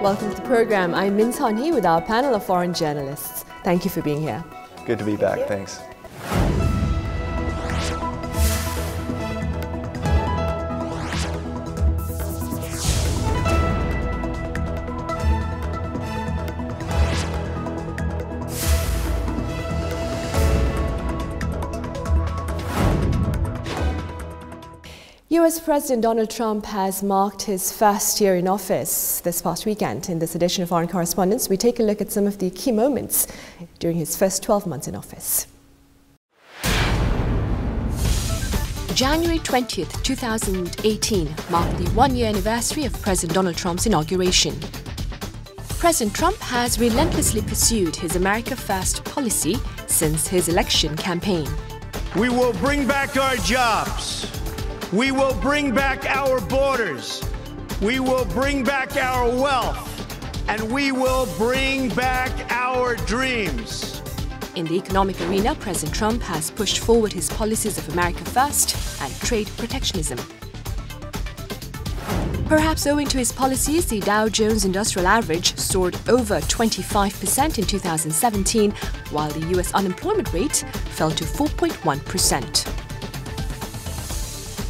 Welcome to the program. I'm Min Son Hee with our panel of foreign journalists. Thank you for being here. Good to be back. Thanks. US President Donald Trump has marked his first year in office this past weekend. In this edition of Foreign Correspondents, we take a look at some of the key moments during his first 12 months in office. January 20th, 2018 marked the one-year anniversary of President Donald Trump's inauguration. President Trump has relentlessly pursued his America First policy since his election campaign. We will bring back our jobs. We will bring back our borders. We will bring back our wealth. And we will bring back our dreams. In the economic arena, President Trump has pushed forward his policies of America First and trade protectionism. Perhaps owing to his policies, the Dow Jones Industrial Average soared over 25% in 2017, while the US unemployment rate fell to 4.1%.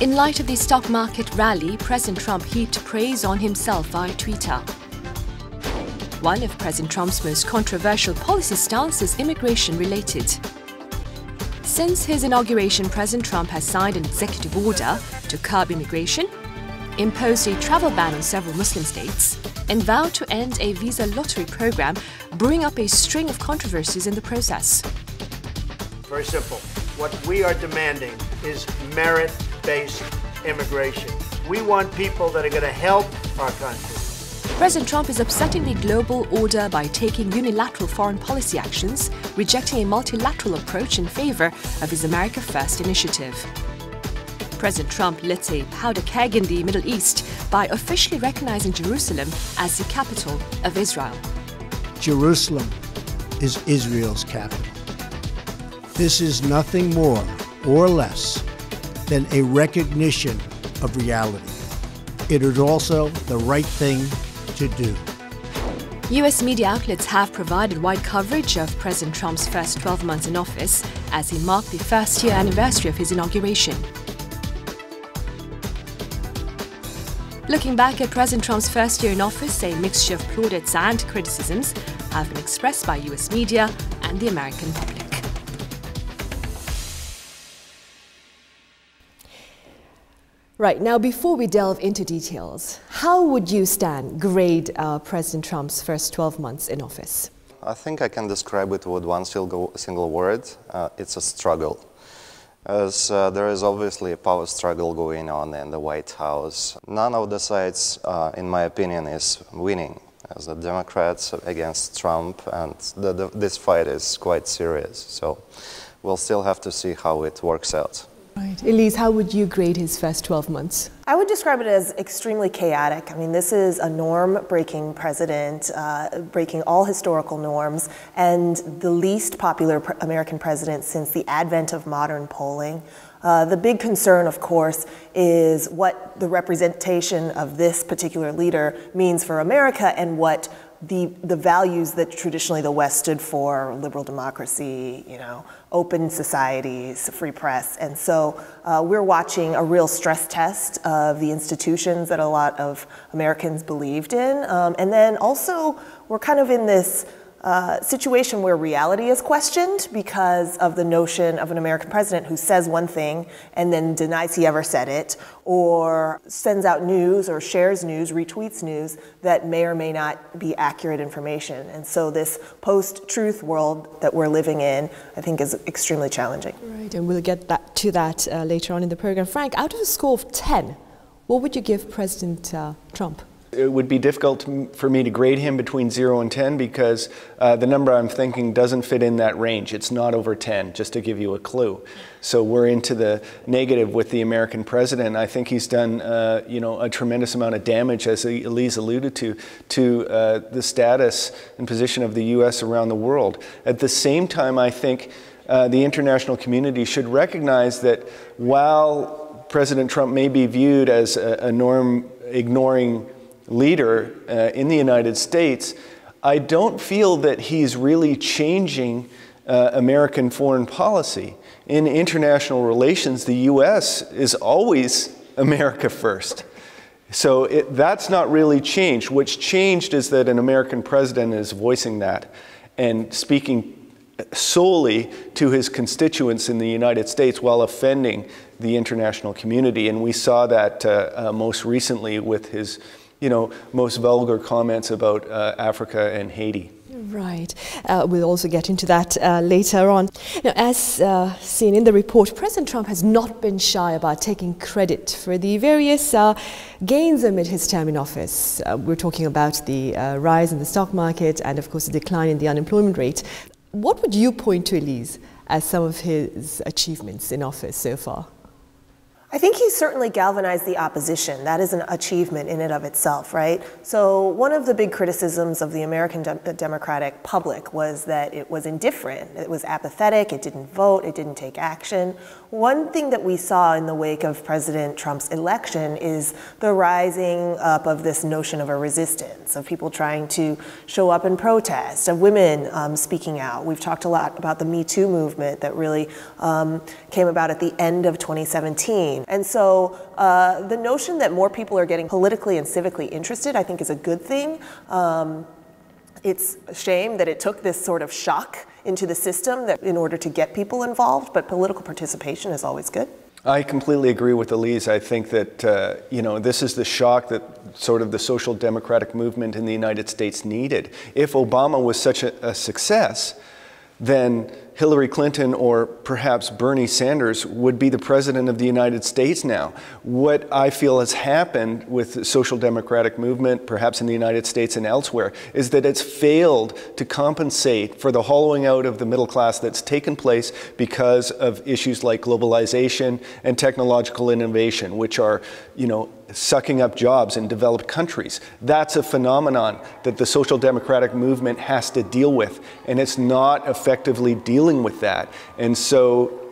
In light of the stock market rally, President Trump heaped praise on himself via Twitter. One of President Trump's most controversial policy stances is immigration-related. Since his inauguration, President Trump has signed an executive order to curb immigration, imposed a travel ban on several Muslim states, and vowed to end a visa lottery program, brewing up a string of controversies in the process. Very simple. What we are demanding is merit-based immigration. We want people that are going to help our country. President Trump is upsetting the global order by taking unilateral foreign policy actions, rejecting a multilateral approach in favor of his America First initiative. President Trump lit a powder keg in the Middle East by officially recognizing Jerusalem as the capital of Israel. Jerusalem is Israel's capital. This is nothing more or less than a recognition of reality. It is also the right thing to do. US media outlets have provided wide coverage of President Trump's first 12 months in office as he marked the first-year anniversary of his inauguration. Looking back at President Trump's first year in office, a mixture of plaudits and criticisms have been expressed by US media and the American public. Right, now before we delve into details, how would you, Stan, grade President Trump's first 12 months in office? I think I can describe it with one single word. It's a struggle. As there is obviously a power struggle going on in the White House. None of the sides, in my opinion, is winning. As the Democrats against Trump, and this fight is quite serious. So we'll still have to see how it works out. Right. Elise, how would you grade his first 12 months? I would describe it as extremely chaotic. I mean, this is a norm-breaking president, breaking all historical norms, and the least popular American president since the advent of modern polling. The big concern, of course, is what the representation of this particular leader means for America and what the values that traditionally the West stood for, liberal democracy, open societies, free press. And so we're watching a real stress test of the institutions that a lot of Americans believed in. And then also we're kind of in this situation where reality is questioned because of the notion of an American president who says one thing and then denies he ever said it, or sends out news or shares news, retweets news that may or may not be accurate information. And so this post-truth world that we're living in, I think, is extremely challenging. Right, and we'll get to that later on in the program. Frank, out of a score of 10, what would you give President Trump? It would be difficult for me to grade him between 0 and 10 because the number I'm thinking doesn't fit in that range. It's not over 10, just to give you a clue. So we're into the negative with the American president. I think he's done a tremendous amount of damage, as Elise alluded to the status and position of the U.S. around the world. At the same time, I think the international community should recognize that while President Trump may be viewed as a norm-ignoring leader in the United States, I don't feel that he's really changing American foreign policy. In international relations, the U.S. is always America first. So that's not really changed. What's changed is that an American president is voicing that and speaking solely to his constituents in the United States while offending the international community. And we saw that most recently with his, most vulgar comments about Africa and Haiti. Right. We'll also get into that later on. Now, as seen in the report, President Trump has not been shy about taking credit for the various gains amid his term in office. We're talking about the rise in the stock market and, of course, the decline in the unemployment rate. What would you point to, Elise, as some of his achievements in office so far? I think he certainly galvanized the opposition. That is an achievement in and of itself, right? So one of the big criticisms of the American Democratic public was that it was indifferent, it was apathetic, it didn't vote, it didn't take action. One thing that we saw in the wake of President Trump's election is the rising up of this notion of a resistance, of people trying to show up and protest, of women speaking out. We've talked a lot about the Me Too movement that really came about at the end of 2017. And so the notion that more people are getting politically and civically interested, I think, is a good thing. It's a shame that it took this sort of shock into the system that in order to get people involved, but political participation is always good. I completely agree with Elise. I think that, this is the shock that sort of the social democratic movement in the United States needed. If Obama was such a success, then Hillary Clinton or perhaps Bernie Sanders would be the president of the United States now. What I feel has happened with the social democratic movement, perhaps in the United States and elsewhere, is that it's failed to compensate for the hollowing out of the middle class that's taken place because of issues like globalization and technological innovation, which are, sucking up jobs in developed countries. That's a phenomenon that the social democratic movement has to deal with, and it's not effectively dealing with that. And so,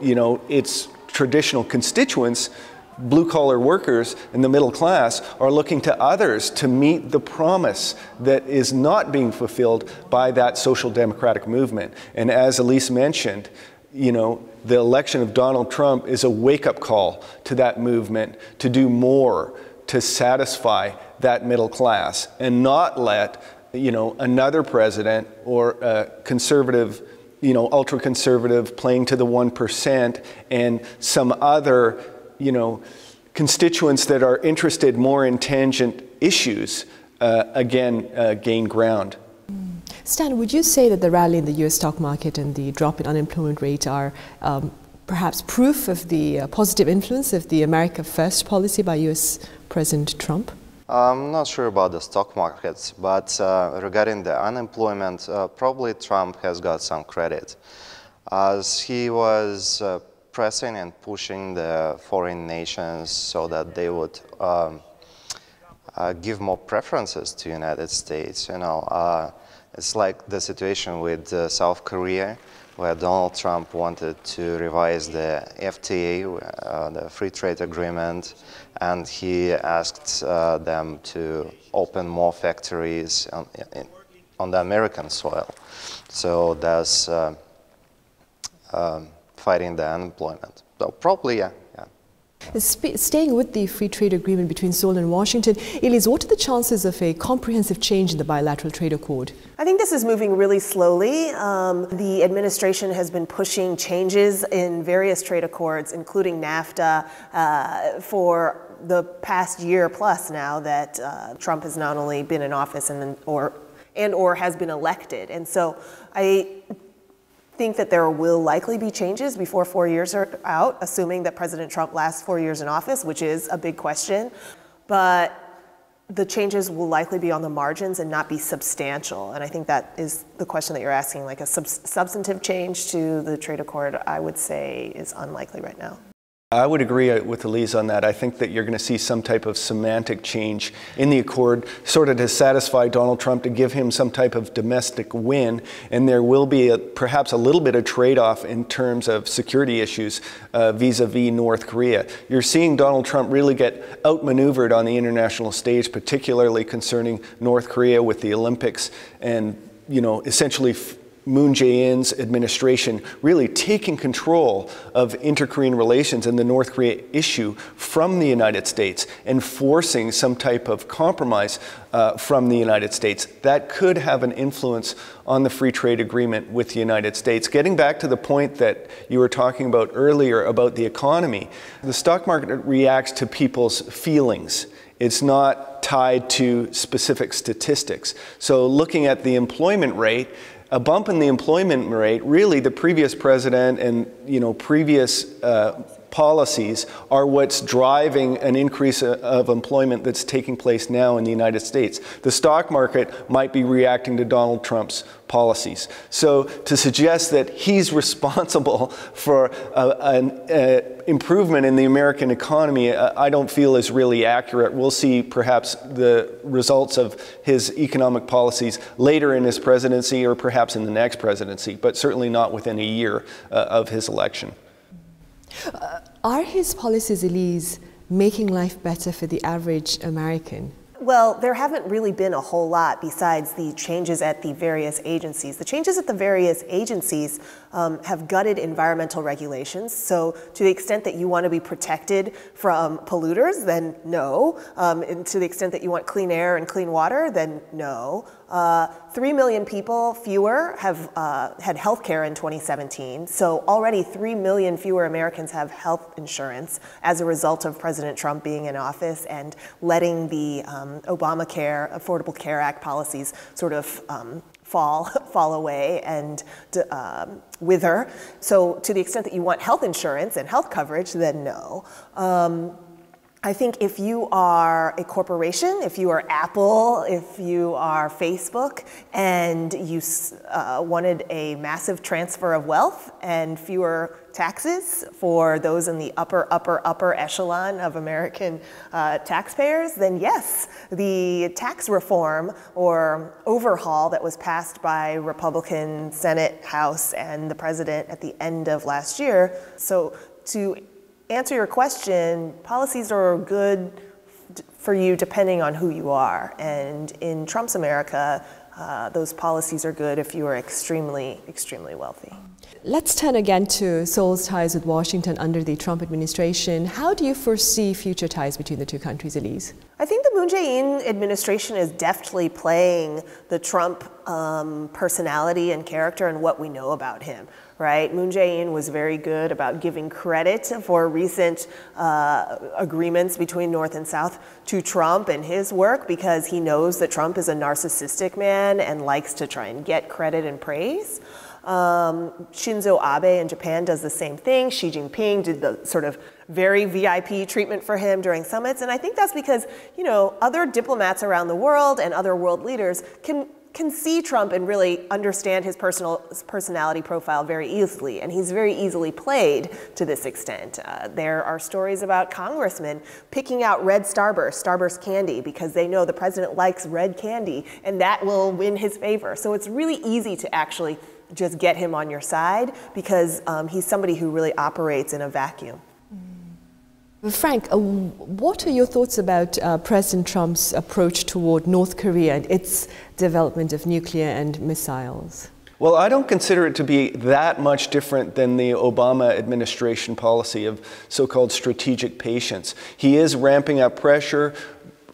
its traditional constituents, blue-collar workers and the middle class, are looking to others to meet the promise that is not being fulfilled by that social democratic movement. And as Elise mentioned, the election of Donald Trump is a wake-up call to that movement to do more to satisfy that middle class and not let, another president or a conservative, ultra-conservative playing to the 1% and some other, constituents that are interested more in tangent issues, gain ground. Stan, would you say that the rally in the U.S. stock market and the drop in unemployment rate are perhaps proof of the positive influence of the America First policy by U.S. President Trump? I'm not sure about the stock markets, but regarding the unemployment, probably Trump has got some credit, as he was pressing and pushing the foreign nations so that they would give more preferences to the United States. It's like the situation with South Korea, where Donald Trump wanted to revise the FTA, the Free Trade Agreement, and he asked them to open more factories on the American soil. So that's fighting the unemployment. So probably, yeah. Staying with the free trade agreement between Seoul and Washington, Elise, what are the chances of a comprehensive change in the bilateral trade accord? I think this is moving really slowly. The administration has been pushing changes in various trade accords, including NAFTA, for the past year plus now that Trump has not only been in office and or has been elected. And so I think that there will likely be changes before 4 years are out, assuming that President Trump lasts 4 years in office, which is a big question. But the changes will likely be on the margins and not be substantial. And I think that is the question that you're asking, like a substantive change to the trade accord, I would say is unlikely right now. I would agree with Elise on that. I think that you're going to see some type of semantic change in the accord, sort of to satisfy Donald Trump, to give him some type of domestic win, and there will be perhaps a little bit of trade-off in terms of security issues vis-a-vis North Korea. You're seeing Donald Trump really get outmaneuvered on the international stage, particularly concerning North Korea with the Olympics and, essentially Moon Jae-in's administration really taking control of inter-Korean relations and the North Korea issue from the United States and forcing some type of compromise from the United States. That could have an influence on the free trade agreement with the United States. Getting back to the point that you were talking about earlier about the economy, the stock market reacts to people's feelings. It's not tied to specific statistics. So looking at the employment rate, a bump in the employment rate, really the previous president and previous policies are what's driving an increase of employment that's taking place now in the United States. The stock market might be reacting to Donald Trump's policies. So to suggest that he's responsible for an improvement in the American economy, I don't feel is really accurate. We'll see perhaps the results of his economic policies later in his presidency or perhaps in the next presidency, but certainly not within a year of his election. Are his policies, Elise, making life better for the average American? Well, there haven't really been a whole lot besides the changes at the various agencies. The changes at the various agencies have gutted environmental regulations. So to the extent that you want to be protected from polluters, then no. And to the extent that you want clean air and clean water, then no. 3 million people fewer have had health care in 2017. So already 3 million fewer Americans have health insurance as a result of President Trump being in office and letting the Obamacare, Affordable Care Act policies sort of fall away and wither. So to the extent that you want health insurance and health coverage, then no. I think if you are a corporation, if you are Apple, if you are Facebook, and you wanted a massive transfer of wealth and fewer taxes for those in the upper echelon of American taxpayers, then yes, the tax reform or overhaul that was passed by Republican Senate, House, and the president at the end of last year. So to answer your question, policies are good for you depending on who you are. And in Trump's America, those policies are good if you are extremely, extremely wealthy. Let's turn again to Seoul's ties with Washington under the Trump administration. How do you foresee future ties between the two countries, Elise? I think the Moon Jae-in administration is deftly playing the Trump personality and character and what we know about him, right? Moon Jae-in was very good about giving credit for recent agreements between North and South to Trump and his work because he knows that Trump is a narcissistic man and likes to try and get credit and praise. Shinzo Abe in Japan does the same thing. Xi Jinping did the sort of very VIP treatment for him during summits. And I think that's because, other diplomats around the world and other world leaders can see Trump and really understand his personality profile very easily. And he's very easily played to this extent. There are stories about congressmen picking out red Starburst candy because they know the president likes red candy and that will win his favor. So it's really easy to actually just get him on your side because he's somebody who really operates in a vacuum. Frank, what are your thoughts about President Trump's approach toward North Korea and its development of nuclear and missiles? Well, I don't consider it to be that much different than the Obama administration policy of so-called strategic patience. He is ramping up pressure,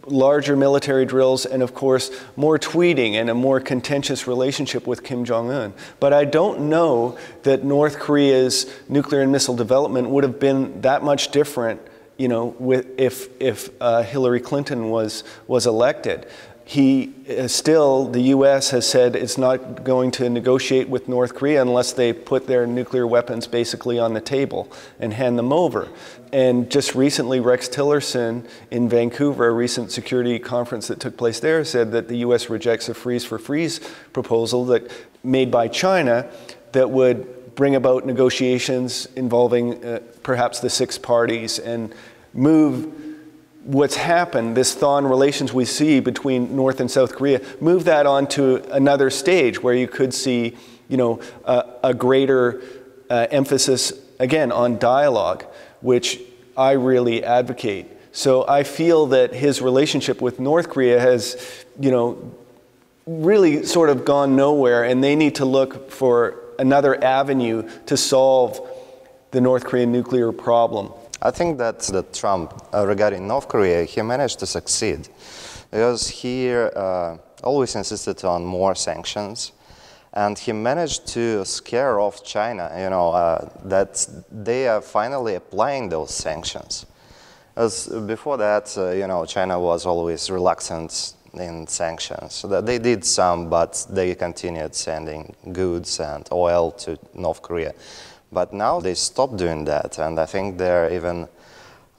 larger military drills, and of course, more tweeting and a more contentious relationship with Kim Jong-un. But I don't know that North Korea's nuclear and missile development would have been that much different, if Hillary Clinton was elected. The U.S. has said it's not going to negotiate with North Korea unless they put their nuclear weapons basically on the table and hand them over. And just recently, Rex Tillerson in Vancouver, a recent security conference that took place there, said that the U.S. rejects a freeze for freeze proposal made by China that would bring about negotiations involving perhaps the 6 parties and move what's happened, this thaw in relations we see between North and South Korea, move that on to another stage where you could see, a greater emphasis, again, on dialogue, which I really advocate. So I feel that his relationship with North Korea has, really sort of gone nowhere, and they need to look for another avenue to solve the North Korean nuclear problem. I think that Trump, regarding North Korea, he managed to succeed because he always insisted on more sanctions, and he managed to scare off China, that they are finally applying those sanctions. As before that, China was always reluctant in sanctions. So they did some, but they continued sending goods and oil to North Korea. But now they stopped doing that, and I think they're even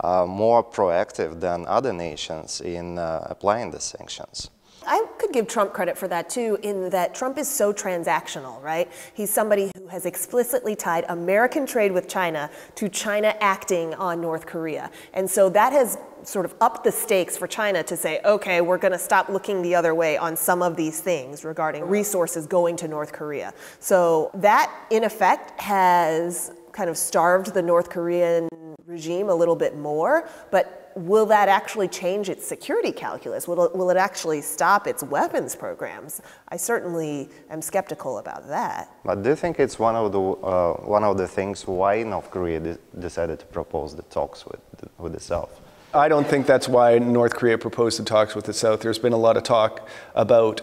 more proactive than other nations in applying the sanctions. I could give Trump credit for that too, in that Trump is so transactional, right? He's somebody who has explicitly tied American trade with China to China acting on North Korea. And so that has sort of upped the stakes for China to say, okay, we're going to stop looking the other way on some of these things regarding resources going to North Korea. So that, in effect, has kind of starved the North Korean regime a little bit more, but will that actually change its security calculus? Will it actually stop its weapons programs? I certainly am skeptical about that. But do you think it's one of the things why North Korea decided to propose the talks with the South? I don't think that's why North Korea proposed the talks with the South. There's been a lot of talk about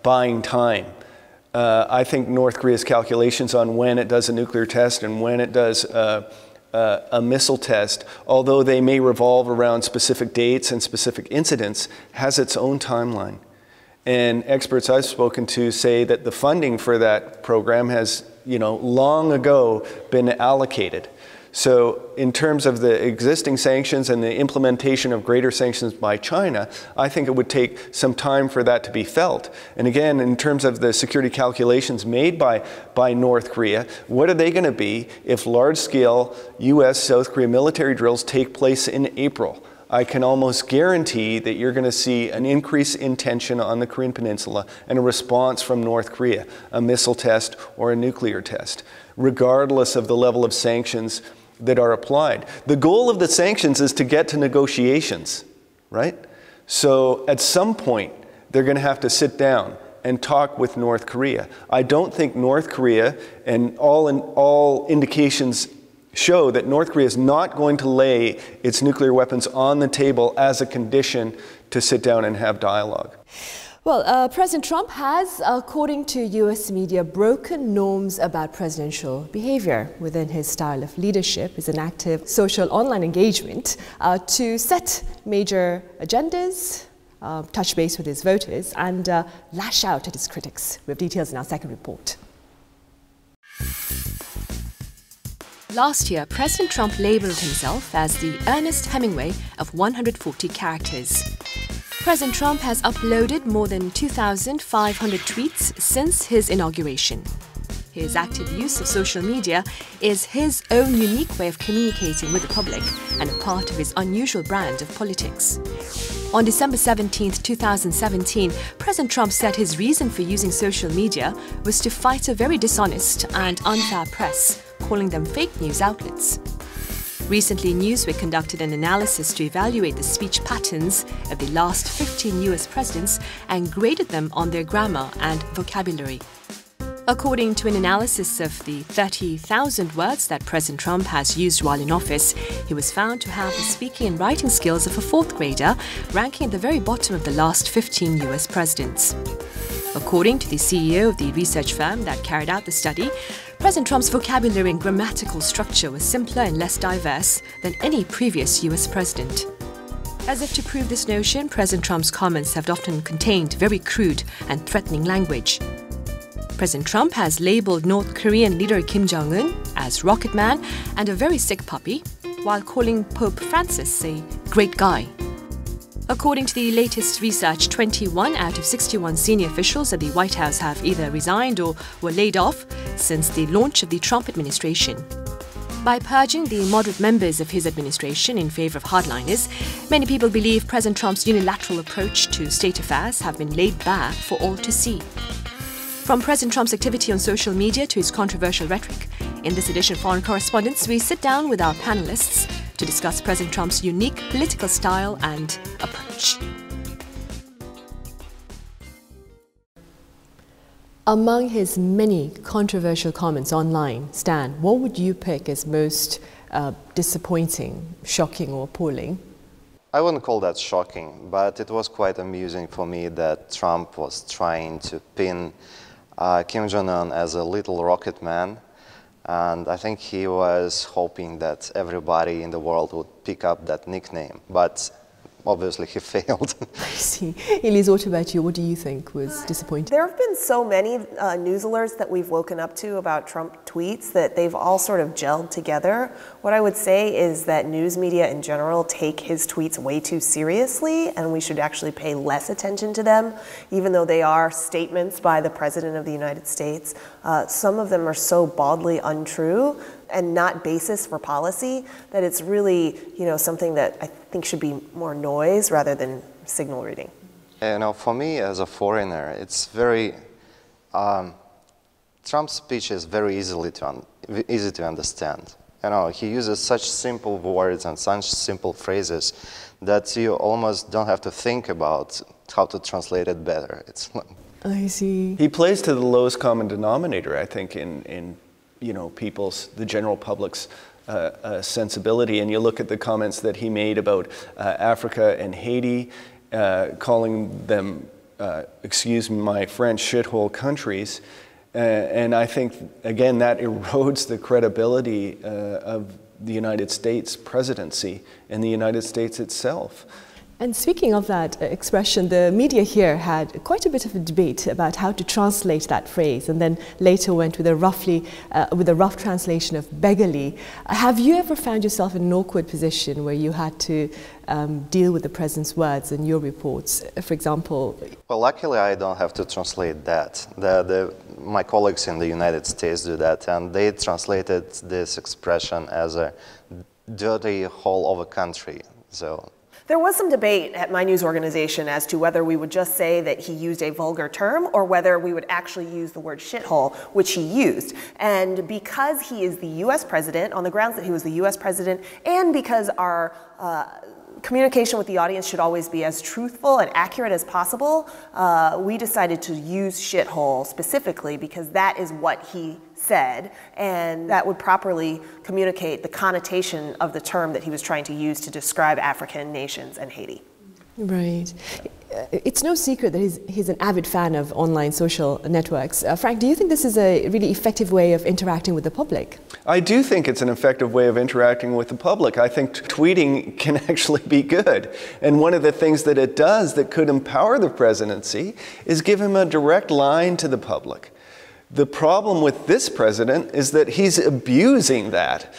buying time. I think North Korea's calculations on when it does a nuclear test and when it does a missile test, although they may revolve around specific dates and specific incidents, has its own timeline. And experts I've spoken to say that the funding for that program has, long ago been allocated. So in terms of the existing sanctions and the implementation of greater sanctions by China, I think it would take some time for that to be felt. And again, in terms of the security calculations made by North Korea, what are they going to be if large-scale U.S.-South Korea military drills take place in April? I can almost guarantee that you're going to see an increase in tension on the Korean Peninsula and a response from North Korea, a missile test or a nuclear test, regardless of the level of sanctions that are applied. The goal of the sanctions is to get to negotiations, right? So at some point, they're going to have to sit down and talk with North Korea. I don't think North Korea, and all indications show that North Korea is not going to lay its nuclear weapons on the table as a condition to sit down and have dialogue. Well, President Trump has, according to US media, broken norms about presidential behavior. Within his style of leadership is an active social online engagement to set major agendas, touch base with his voters, and lash out at his critics. We have details in our second report. Last year, President Trump labeled himself as the Ernest Hemingway of 140 characters. President Trump has uploaded more than 2,500 tweets since his inauguration. His active use of social media is his own unique way of communicating with the public and a part of his unusual brand of politics. On December 17, 2017, President Trump said his reason for using social media was to fight a very dishonest and unfair press, calling them fake news outlets. Recently, Newsweek conducted an analysis to evaluate the speech patterns of the last 15 US presidents and graded them on their grammar and vocabulary. According to an analysis of the 30,000 words that President Trump has used while in office, he was found to have the speaking and writing skills of a fourth grader, ranking at the very bottom of the last 15 US presidents. According to the CEO of the research firm that carried out the study, President Trump's vocabulary and grammatical structure was simpler and less diverse than any previous US president. As if to prove this notion, President Trump's comments have often contained very crude and threatening language. President Trump has labeled North Korean leader Kim Jong-un as Rocket Man and a very sick puppy, while calling Pope Francis a great guy. According to the latest research, 21 out of 61 senior officials at the White House have either resigned or were laid off since the launch of the Trump administration. By purging the moderate members of his administration in favor of hardliners, many people believe President Trump's unilateral approach to state affairs have been laid bare for all to see. From President Trump's activity on social media to his controversial rhetoric, in this edition of Foreign Correspondents, we sit down with our panelists to discuss President Trump's unique political style and approach. Among his many controversial comments online, Stan, what would you pick as most disappointing, shocking or appalling? I wouldn't call that shocking, but it was quite amusing for me that Trump was trying to pin Kim Jong-un as a little rocket man. And I think he was hoping that everybody in the world would pick up that nickname, but obviously he failed. I see. Elise, what about you? What do you think was disappointing? There have been so many news alerts that we've woken up to about Trump tweets that they've all sort of gelled together. What I would say is that news media in general take his tweets way too seriously, and we should actually pay less attention to them, even though they are statements by the President of the United States. Some of them are so baldly untrue and not basis for policy that it's really, something that I think should be more noise rather than signal reading. For me as a foreigner, it's very, Trump's speech is very easy to understand. He uses such simple words and such simple phrases that you almost don't have to think about how to translate it better. I see. He plays to the lowest common denominator, I think, in the general public's sensibility. And you look at the comments that he made about Africa and Haiti, calling them, excuse my French, shithole countries. And I think, again, that erodes the credibility of the United States presidency and the United States itself. And speaking of that expression, the media here had quite a bit of a debate about how to translate that phrase, and then later went with a rough translation of beggarly. Have you ever found yourself in an awkward position where you had to deal with the president's words in your reports, for example? Well, luckily I don't have to translate that. My colleagues in the United States do that, and they translated this expression as a dirty hole of a country. So. There was some debate at my news organization as to whether we would just say that he used a vulgar term or whether we would actually use the word shithole, which he used. And because he is the U.S. president, on the grounds that he was the U.S. president, and because our communication with the audience should always be as truthful and accurate as possible, we decided to use shithole specifically because that is what he said, and that would properly communicate the connotation of the term that he was trying to use to describe African nations and Haiti. Right. It's no secret that he's an avid fan of online social networks. Frank, do you think this is a really effective way of interacting with the public? I do think it's an effective way of interacting with the public. I think tweeting can actually be good. And one of the things that it does that could empower the presidency is give him a direct line to the public. The problem with this president is that he's abusing that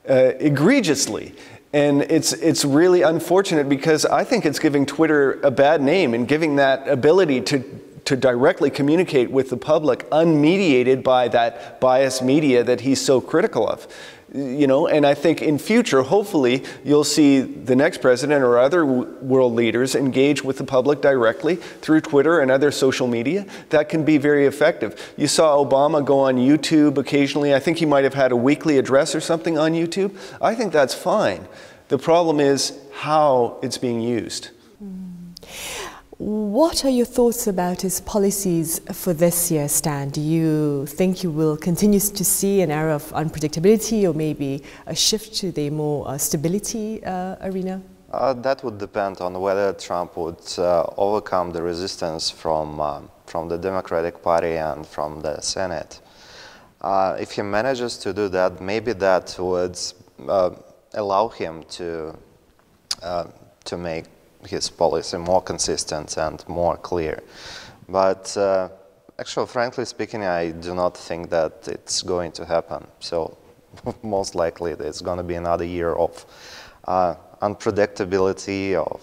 egregiously. And it's really unfortunate because I think it's giving Twitter a bad name and giving that ability to directly communicate with the public unmediated by that biased media that he's so critical of. And I think in future, hopefully, you'll see the next president or other world leaders engage with the public directly through Twitter and other social media. That can be very effective. You saw Obama go on YouTube occasionally. I think he might have had a weekly address or something on YouTube. I think that's fine. The problem is how it's being used. What are your thoughts about his policies for this year, Stan? Do you think you will continue to see an era of unpredictability or maybe a shift to the more stability arena? That would depend on whether Trump would overcome the resistance from the Democratic Party and from the Senate. If he manages to do that, maybe that would allow him to make his policy more consistent and more clear. But actually, frankly speaking, I do not think that it's going to happen. So most likely it's going to be another year of unpredictability, of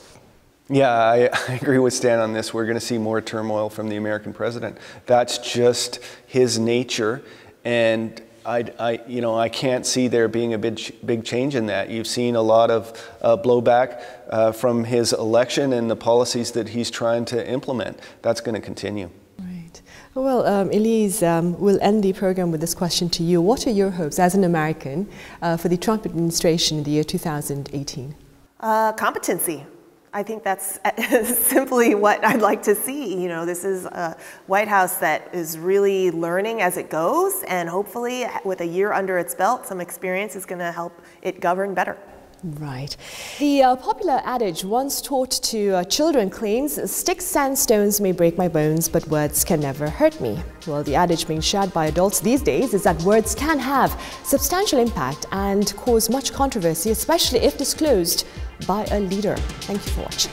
Yeah, I agree with Stan on this. We're going to see more turmoil from the American president. That's just his nature, and I can't see there being a big change in that. You've seen a lot of blowback from his election and the policies that he's trying to implement. That's going to continue. Right. Well, Elise, we'll end the program with this question to you. What are your hopes as an American for the Trump administration in the year 2018? Competency. I think that's simply what I'd like to see. You know, this is a White House that is really learning as it goes, and hopefully with a year under its belt, some experience is going to help it govern better. Right. The popular adage once taught to children claims, "Sticks and stones may break my bones, but words can never hurt me." Well, the adage being shared by adults these days is that words can have substantial impact and cause much controversy, especially if disclosed by a leader. Thank you for watching.